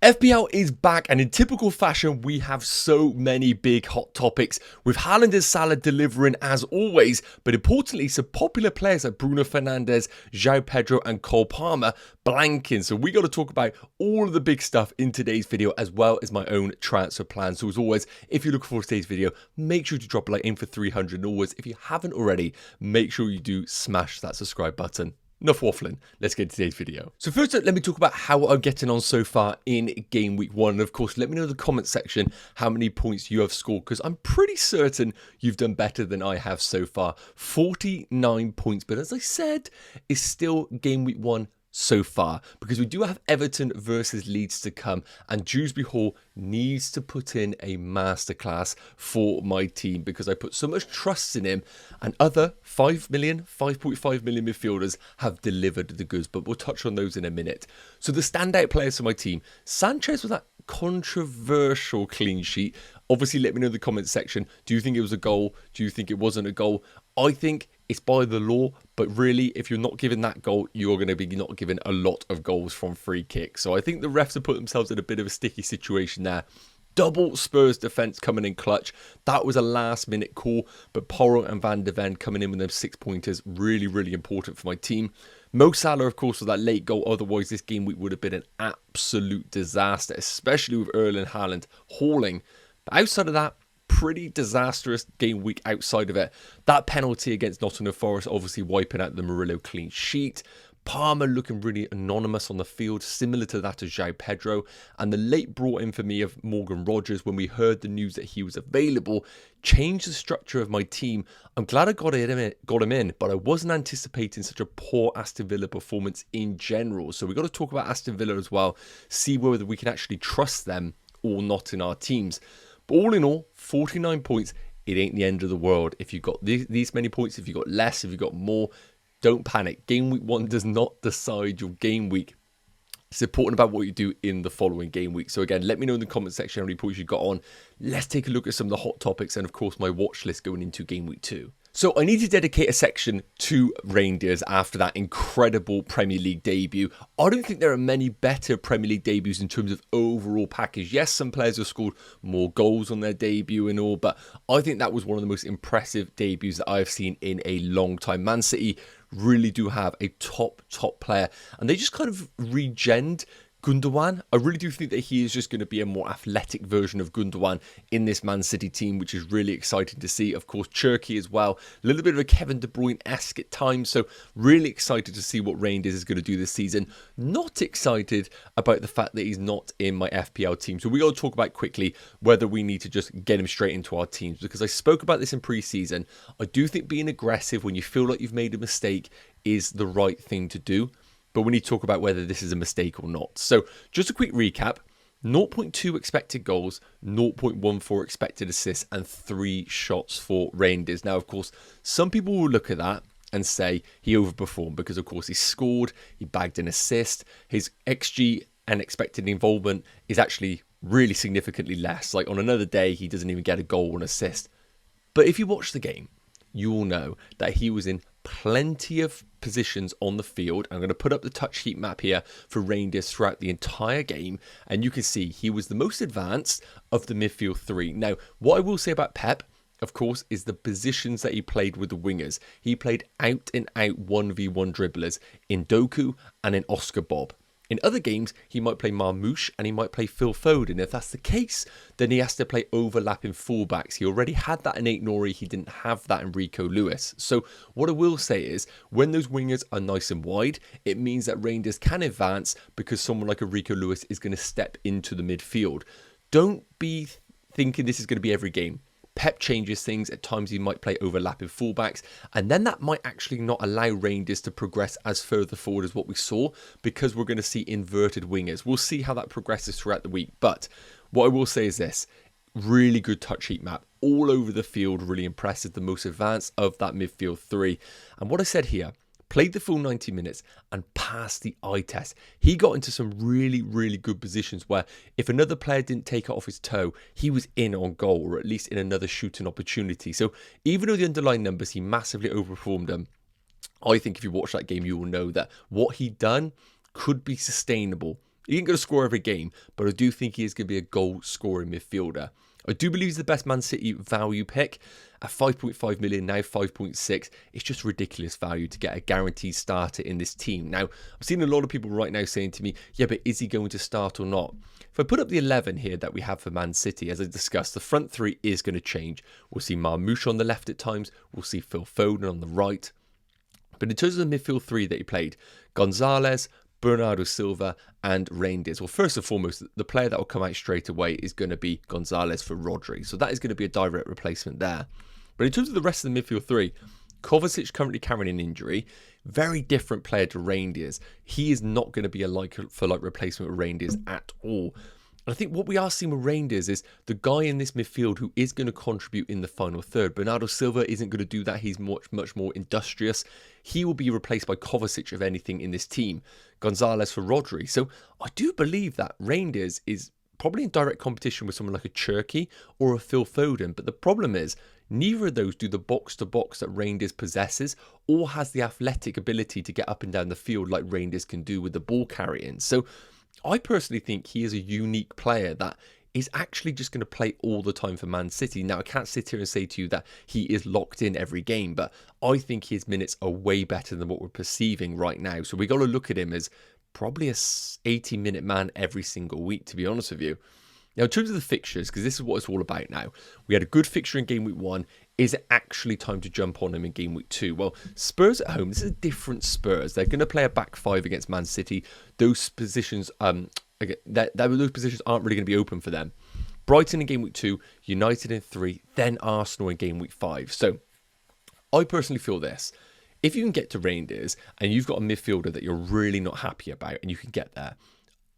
FPL is back, and in typical fashion, we have so many big hot topics, with Haaland and Salah delivering as always, but importantly, some popular players like Bruno Fernandes, João Pedro and Cole Palmer blanking. So we got to talk about all of the big stuff in today's video, as well as my own transfer plan. So as always, if you're looking for today's video, make sure to drop a like, aim for 300, and always, if you haven't already, make sure you do smash that subscribe button. Enough waffling, let's get into today's video. So first up, let me talk about how I'm getting on so far in game week 1. And of course, let me know in the comment section how many points you have scored, because I'm pretty certain you've done better than I have so far. 49 points, but as I said, it's still game week 1 so far, because we do have Everton versus Leeds to come, and Dewsbury Hall needs to put in a masterclass for my team, because I put so much trust in him, and other 5.5 million midfielders have delivered the goods, but we'll touch on those in a minute. So the standout players for my team: Sanchez with that controversial clean sheet. Obviously, let me know in the comments section, do you think it was a goal? Do you think it wasn't a goal? I think it's by the law, but really, if you're not given that goal, you're going to be not given a lot of goals from free kicks. So I think the refs have put themselves in a bit of a sticky situation there. Double Spurs defence coming in clutch. That was a last-minute call, but Porro and Van de Ven coming in with them 6-pointers, really, really important for my team. Mo Salah, of course, with that late goal. Otherwise, this game week would have been an absolute disaster, especially with Erling Haaland hauling. But outside of that, pretty disastrous game week outside of it. That penalty against Nottingham Forest obviously wiping out the Murillo clean sheet. Palmer looking really anonymous on the field, similar to that of João Pedro. And the late brought in for me of Morgan Rogers, when we heard the news that he was available, changed the structure of my team. I'm glad I got him in, but I wasn't anticipating such a poor Aston Villa performance in general. So we've got to talk about Aston Villa as well, see whether we can actually trust them or not in our teams. But all in all, 49 points, it ain't the end of the world. If you've got these many points, if you've got less, if you've got more, don't panic. Game week 1 does not decide your game week. It's important about what you do in the following game week. So again, let me know in the comment section how many points you got on. Let's take a look at some of the hot topics and of course my watch list going into game week 2. So I need to dedicate a section to Reijnders after that incredible Premier League debut. I don't think there are many better Premier League debuts in terms of overall package. Yes, some players have scored more goals on their debut and all, but I think that was one of the most impressive debuts that I've seen in a long time. Man City really do have a top player, and they just kind of regened Gundogan. I really do think that he is just going to be a more athletic version of Gundogan in this Man City team, which is really exciting to see. Of course, Cherki as well. A little bit of a Kevin De Bruyne-esque at times, so really excited to see what Reijnders is going to do this season. Not excited about the fact that he's not in my FPL team. So we got to talk about quickly whether we need to just get him straight into our teams, because I spoke about this in pre-season. I do think being aggressive when you feel like you've made a mistake is the right thing to do. But we need to talk about whether this is a mistake or not. So just a quick recap: 0.2 expected goals, 0.14 expected assists, and 3 shots for Reijnders. Now, of course, some people will look at that and say he overperformed because, of course, he scored, he bagged an assist. His XG and expected involvement is actually really significantly less. Like on another day, he doesn't even get a goal or an assist. But if you watch the game, you will know that he was in plenty of positions on the field. I'm going to put up the touch heat map here for Reijnders throughout the entire game, and you can see he was the most advanced of the midfield 3. Now, what I will say about Pep, of course, is the positions that he played with the wingers. He played out and out 1v1 dribblers in Doku and in Oscar Bob. In other games, he might play Marmoush and he might play Phil Foden. If that's the case, then he has to play overlapping fullbacks. He already had that in Nate Nori. He didn't have that in Rico Lewis. So what I will say is, when those wingers are nice and wide, it means that Reijnders can advance because someone like a Rico Lewis is going to step into the midfield. Don't be thinking this is going to be every game. Pep changes things. At times he might play overlapping fullbacks, and then that might actually not allow Reijnders to progress as further forward as what we saw, because we're going to see inverted wingers. We'll see how that progresses throughout the week. But what I will say is this: really good touch heat map all over the field, really impressive, the most advanced of that midfield 3. And what I said here, played the full 90 minutes and passed the eye test. He got into some really good positions where if another player didn't take it off his toe, he was in on goal, or at least in another shooting opportunity. So even though the underlying numbers, he massively overperformed them, I think if you watch that game, you will know that what he done could be sustainable He ain't going to score every game, but I do think he is going to be a goal-scoring midfielder. I do believe he's the best Man City value pick. At 5.5 million, now 5.6, it's just ridiculous value to get a guaranteed starter in this team. Now, I've seen a lot of people right now saying to me, yeah, but is he going to start or not? If I put up the 11 here that we have for Man City, as I discussed, the front three is going to change. We'll see Marmoush on the left at times. We'll see Phil Foden on the right. But in terms of the midfield three that he played, Gonzalez, Bernardo Silva and Reijnders. Well, first and foremost, the player that will come out straight away is going to be Gonzalez for Rodri. So that is going to be a direct replacement there. But in terms of the rest of the midfield three, Kovacic currently carrying an injury. Very different player to Reijnders. He is not going to be a like-for-like replacement with Reijnders at all. And I think what we are seeing with Reijnders is the guy in this midfield who is going to contribute in the final third. Bernardo Silva isn't going to do that. He's much more industrious. He will be replaced by Kovacic, if anything, in this team. Gonzalez for Rodri. So I do believe that Reijnders is probably in direct competition with someone like a Cherki or a Phil Foden. But the problem is, neither of those do the box-to-box that Reijnders possesses or has the athletic ability to get up and down the field like Reijnders can do with the ball carrying. So I personally think he is a unique player that is actually just going to play all the time for Man City. Now, I can't sit here and say to you that he is locked in every game, but I think his minutes are way better than what we're perceiving right now. So we got to look at him as probably a 80-minute man every single week, to be honest with you. Now, in terms of the fixtures, because this is what it's all about now, we had a good fixture in game week 1. Is it actually time to jump on him in game week 2? Well, Spurs at home, this is a different Spurs. They're going to play a back five against Man City. Those positions, those positions aren't really going to be open for them. Brighton in game week 2, United in 3, then Arsenal in game week 5. So, I personally feel this. If you can get to Reijnders and you've got a midfielder that you're really not happy about and you can get there,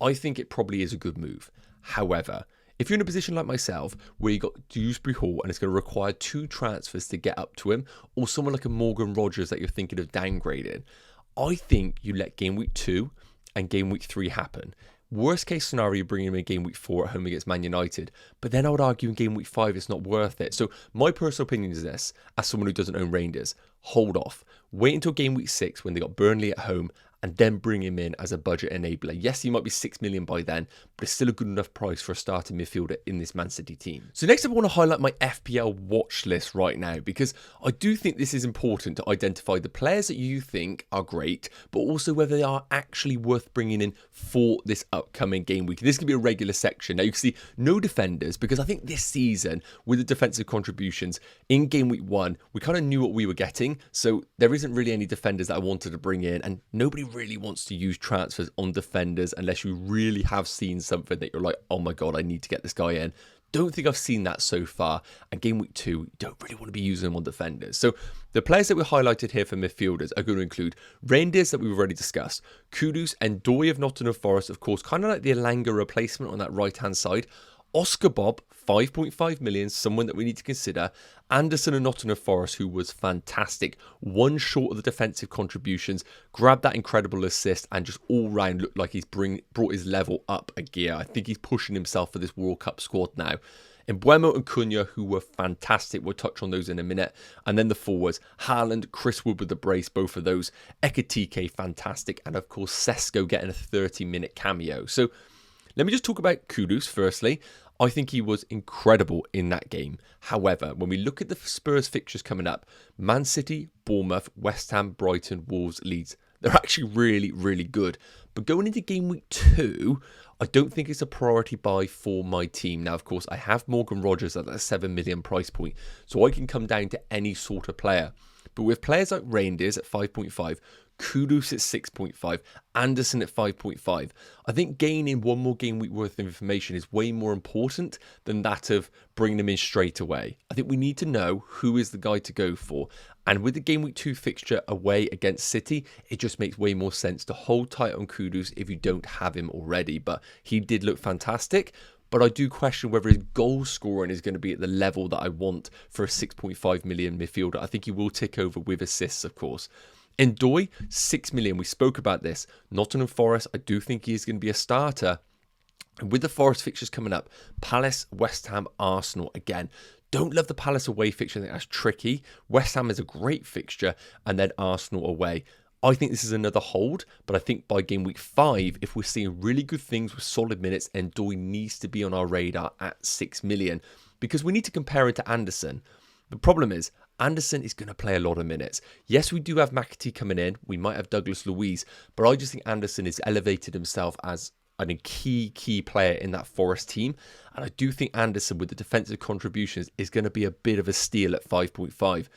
I think it probably is a good move. However, if you're in a position like myself where you got Dewsbury Hall and it's going to require 2 transfers to get up to him, or someone like a Morgan Rogers that you're thinking of downgrading, I think you let game week 2 and game week 3 happen. Worst case scenario, you bring him in game week 4 at home against Man United. But then I would argue in game week 5 it's not worth it. So my personal opinion is this, as someone who doesn't own Reijnders, hold off. Wait until game week 6 when they got Burnley at home and then bring him in as a budget enabler. Yes, he might be 6 million by then, but it's still a good enough price for a starting midfielder in this Man City team. So next up, I want to highlight my FPL watch list right now, because I do think this is important to identify the players that you think are great, but also whether they are actually worth bringing in for this upcoming game week. This could be a regular section. Now you can see no defenders, because I think this season with the defensive contributions in game week 1, we kind of knew what we were getting. So there isn't really any defenders that I wanted to bring in, and nobody really wants to use transfers on defenders unless you really have seen something that you're like, oh my god, I need to get this guy in. Don't think I've seen that so far. And game week 2, you don't really want to be using them on defenders. So the players that we highlighted here for midfielders are going to include Reijnders, that we've already discussed, Kudus and Doy of Nottingham Forest, of course, kind of like the Elanga replacement on that right-hand side. Oscar Bob, 5.5 million, someone that we need to consider. Anderson and Nottingham Forest, who was fantastic. One short of the defensive contributions, grabbed that incredible assist and just all round looked like he's brought his level up a gear. I think he's pushing himself for this World Cup squad now. Mbeumo and Cunha, who were fantastic. We'll touch on those in a minute. And then the forwards, Haaland, Chris Wood with the brace, both of those. Ekitike, fantastic. And of course, Sesko getting a 30-minute cameo. So let me just talk about Kudus firstly. I think he was incredible in that game. However, when we look at the Spurs fixtures coming up, Man City, Bournemouth, West Ham, Brighton, Wolves, Leeds, they're actually really, really good. But going into game week 2, I don't think it's a priority buy for my team. Now, of course, I have Morgan Rogers at that 7 million price point, so I can come down to any sort of player. But with players like Reijnders at 5.5, Kudus at 6.5, Anderson at 5.5. I think gaining one more game week worth of information is way more important than that of bringing them in straight away. I think we need to know who is the guy to go for. And with the game week 2 fixture away against City, it just makes way more sense to hold tight on Kudus if you don't have him already. But he did look fantastic. But I do question whether his goal scoring is going to be at the level that I want for a 6.5 million midfielder. I think he will tick over with assists, of course. Ndoye, 6 million. We spoke about this. Nottingham Forest, I do think he is going to be a starter. And with the Forest fixtures coming up, Palace, West Ham, Arsenal, again, don't love the Palace away fixture. I think that's tricky. West Ham is a great fixture, and then Arsenal away. I think this is another hold, but I think by game week 5, if we're seeing really good things with solid minutes, Ndoye needs to be on our radar at 6 million because we need to compare it to Anderson. The problem is, Anderson is going to play a lot of minutes. Yes, we do have McAtee coming in. We might have Douglas Luiz, but I just think Anderson has elevated himself as a key player in that Forest team. And I do think Anderson, with the defensive contributions, is going to be a bit of a steal at 5.5.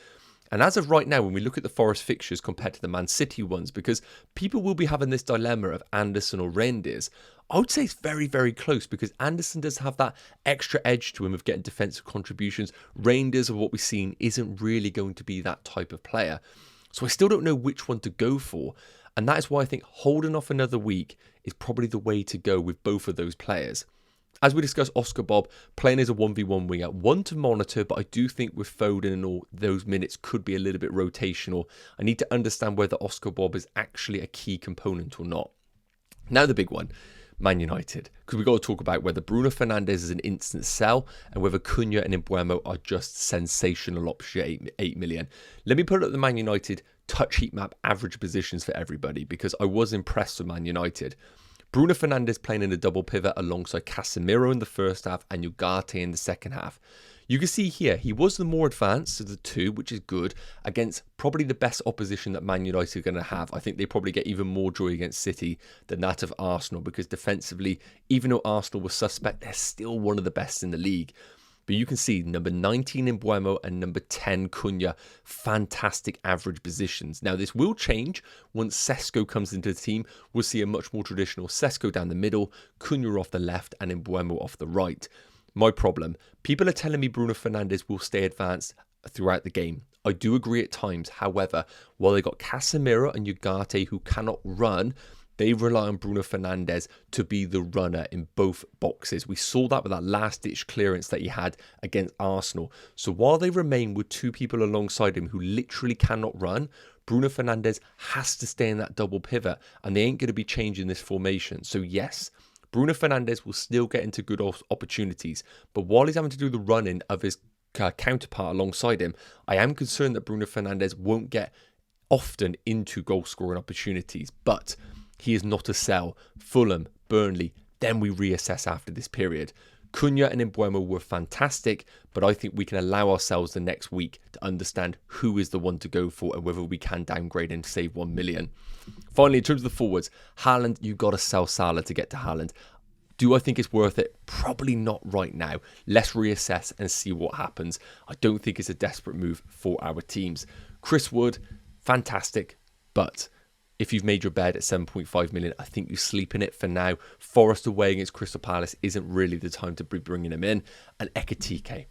And as of right now, when we look at the Forest fixtures compared to the Man City ones, because people will be having this dilemma of Anderson or Reijnders, I would say it's very, very close because Anderson does have that extra edge to him of getting defensive contributions. Reijnders, of what we've seen, isn't really going to be that type of player. So I still don't know which one to go for. And that is why I think holding off another week is probably the way to go with both of those players. As we discussed, Oscar Bob playing as a 1v1 winger, one to monitor, but I do think with Foden and all those minutes could be a little bit rotational. I need to understand whether Oscar Bob is actually a key component or not. Now the big one, Man United, because we've got to talk about whether Bruno Fernandes is an instant sell and whether Cunha and Mbeumo are just sensational option at 8 million. Let me put up the Man United touch heat map average positions for everybody because I was impressed with Man United. Bruno Fernandes playing in a double pivot alongside Casemiro in the first half and Ugarte in the second half. You can see here, he was the more advanced of the two, which is good, against probably the best opposition that Man United are going to have. I think they probably get even more joy against City than that of Arsenal because defensively, even though Arsenal was suspect, they're still one of the best in the league. But you can see number 19 in Mbeumo and number 10 Cunha, fantastic average positions. Now this will change once Sesko comes into the team. We'll see a much more traditional Sesko down the middle, Cunha off the left and Mbeumo off the right. My problem, people are telling me Bruno Fernandes will stay advanced throughout the game. I do agree at times. However, while they got Casemiro and Ugarte who cannot run, they rely on Bruno Fernandes to be the runner in both boxes. We saw that with that last-ditch clearance that he had against Arsenal. So while they remain with two people alongside him who literally cannot run, Bruno Fernandes has to stay in that double pivot, and they ain't going to be changing this formation. So yes, Bruno Fernandes will still get into good opportunities, but while he's having to do the running of his counterpart alongside him, I am concerned that Bruno Fernandes won't get often into goal-scoring opportunities, but he is not a sell. Fulham, Burnley, then we reassess after this period. Cunha and Mbeumo were fantastic, but I think we can allow ourselves the next week to understand who is the one to go for and whether we can downgrade and save 1 million. Finally, in terms of the forwards, Haaland, you got to sell Salah to get to Haaland. Do I think it's worth it? Probably not right now. Let's reassess and see what happens. I don't think it's a desperate move for our teams. Chris Wood, fantastic, but if you've made your bed at 7.5 million, I think you sleep in it for now. Forest away against Crystal Palace isn't really the time to be bringing him in. And Ekitike,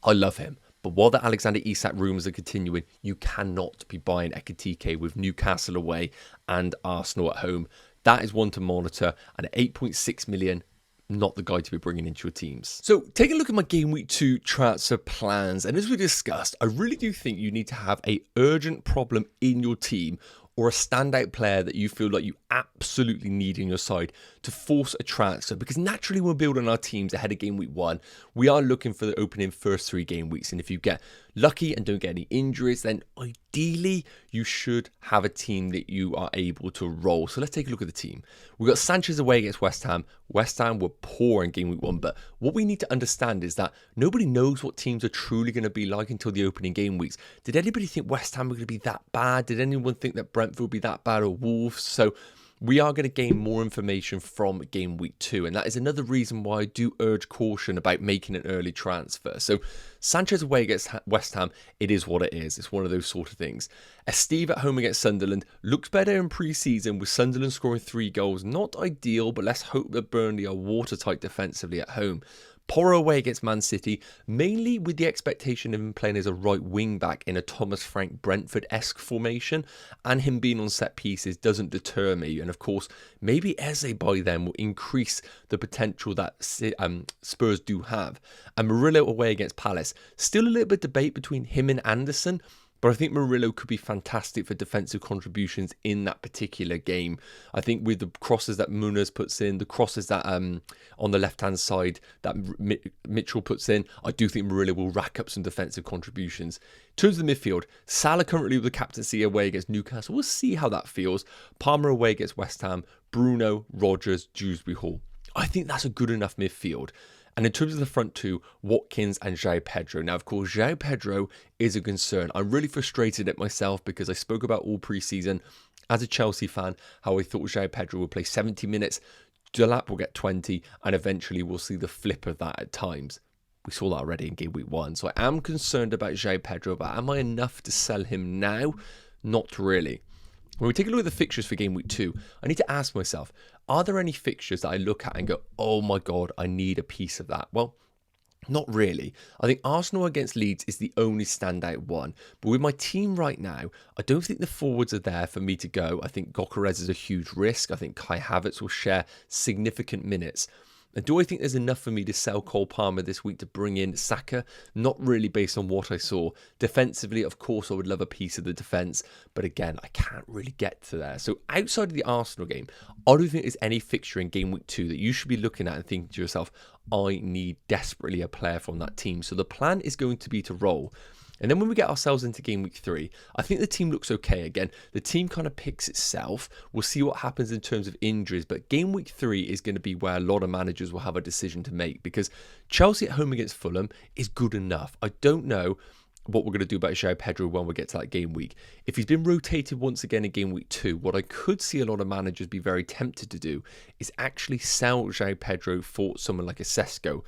I love him. But while the Alexander Isak rumours are continuing, you cannot be buying Ekitike with Newcastle away and Arsenal at home. That is one to monitor. And at 8.6 million, not the guy to be bringing into your teams. So take a look at my Game Week 2 transfer plans. And as we discussed, I really do think you need to have an urgent problem in your team or a standout player that you feel like you absolutely need in your side to force a transfer. Because naturally we're building our teams ahead of game week 1. We are looking for the opening first 3 game weeks. And if you get lucky and don't get any injuries, then ideally you should have a team that you are able to roll. So let's take a look at the team. We've got Sanchez away against West Ham. West Ham were poor in game week 1. But what we need to understand is that nobody knows what teams are truly going to be like until the opening game weeks. Did anybody think West Ham were going to be that bad? Did anyone think that Brentford would be that bad or Wolves? So we are going to gain more information from game week 2. And that is another reason why I do urge caution about making an early transfer. So Sanchez away against West Ham, it is what it is. It's one of those sort of things. Steve at home against Sunderland looks better in pre-season with Sunderland scoring 3 goals. Not ideal, but let's hope that Burnley are watertight defensively at home. Porro away against Man City, mainly with the expectation of him playing as a right wing back in a Thomas Frank Brentford-esque formation, and him being on set pieces doesn't deter me. And of course, maybe Eze by then will increase the potential that Spurs do have. And Murillo away against Palace, still a little bit of debate between him and Anderson, But I think Murillo could be fantastic for defensive contributions in that particular game. I think with the crosses that Muniz puts in, the crosses that on the left-hand side that Mitchell puts in, I do think Murillo will rack up some defensive contributions. In terms of the midfield, Salah currently with the captaincy away against Newcastle. We'll see how that feels. Palmer away against West Ham. Bruno, Rodgers, Dewsbury Hall. I think that's a good enough midfield. And in terms of the front two, Watkins and João Pedro. Now, of course, João Pedro is a concern. I'm really frustrated at myself because I spoke about all pre-season as a Chelsea fan, how I thought João Pedro would play 70 minutes, Delap will get 20, and eventually we'll see the flip of that at times. We saw that already in game week 1. So I am concerned about João Pedro, but am I enough to sell him now? Not really. When we take a look at the fixtures for game week 2, I need to ask myself, are there any fixtures that I look at and go, oh my God, I need a piece of that? Well, not really. I think Arsenal against Leeds is the only standout one. But with my team right now, I don't think the forwards are there for me to go. I think Gyökeres is a huge risk. I think Kai Havertz will share significant minutes. And do I think there's enough for me to sell Cole Palmer this week to bring in Saka? Not really based on what I saw. Defensively, of course, I would love a piece of the defence. But again, I can't really get to there. So outside of the Arsenal game, I don't think there's any fixture in game week 2 that you should be looking at and thinking to yourself, I need desperately a player from that team. So the plan is going to be to roll. And then when we get ourselves into game week 3, I think the team looks okay again. The team kind of picks itself. We'll see what happens in terms of injuries. But game week 3 is going to be where a lot of managers will have a decision to make because Chelsea at home against Fulham is good enough. I don't know what we're going to do about João Pedro when we get to that game week. If he's been rotated once again in game week 2, what I could see a lot of managers be very tempted to do is actually sell João Pedro for someone like a Sesko.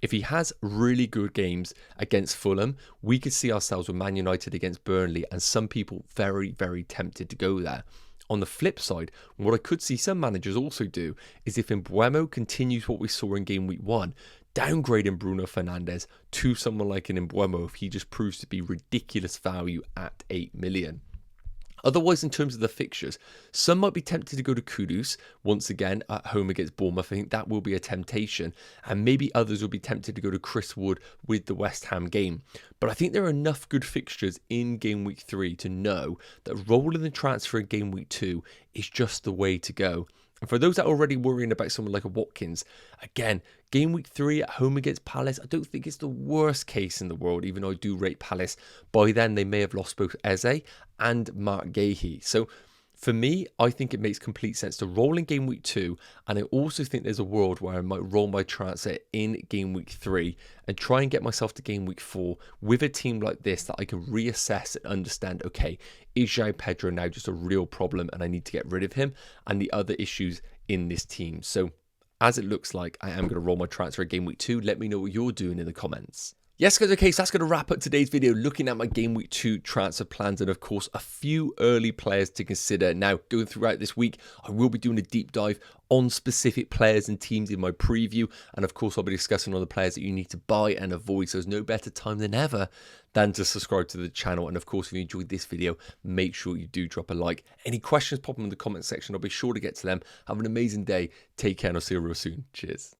If he has really good games against Fulham, we could see ourselves with Man United against Burnley and some people very, very tempted to go there. On the flip side, what I could see some managers also do is if Mbeumo continues what we saw in game week 1, downgrading Bruno Fernandes to someone like an Mbeumo if he just proves to be ridiculous value at 8 million. Otherwise, in terms of the fixtures, some might be tempted to go to Kudus once again at home against Bournemouth. I think that will be a temptation. And maybe others will be tempted to go to Chris Wood with the West Ham game. But I think there are enough good fixtures in game week 3 to know that rolling the transfer in game week 2 is just the way to go. And for those that are already worrying about someone like a Watkins, again, game week 3 at home against Palace, I don't think it's the worst case in the world, even though I do rate Palace. By then, they may have lost both Eze and Mark Gahey. So for me, I think it makes complete sense to roll in game week 2. And I also think there's a world where I might roll my transfer in game week 3 and try and get myself to game week 4 with a team like this that I can reassess and understand, okay, is João Pedro now just a real problem and I need to get rid of him and the other issues in this team. So as it looks like, I am going to roll my transfer in game week 2. Let me know what you're doing in the comments. Yes guys, okay, so that's going to wrap up today's video looking at my game week 2 transfer plans and of course a few early players to consider. Now going throughout this week, I will be doing a deep dive on specific players and teams in my preview, and of course I'll be discussing all the players that you need to buy and avoid, so there's no better time than ever than to subscribe to the channel. And of course if you enjoyed this video, make sure you do drop a like. Any questions, pop them in the comment section, I'll be sure to get to them. Have an amazing day, take care, and I'll see you real soon. Cheers.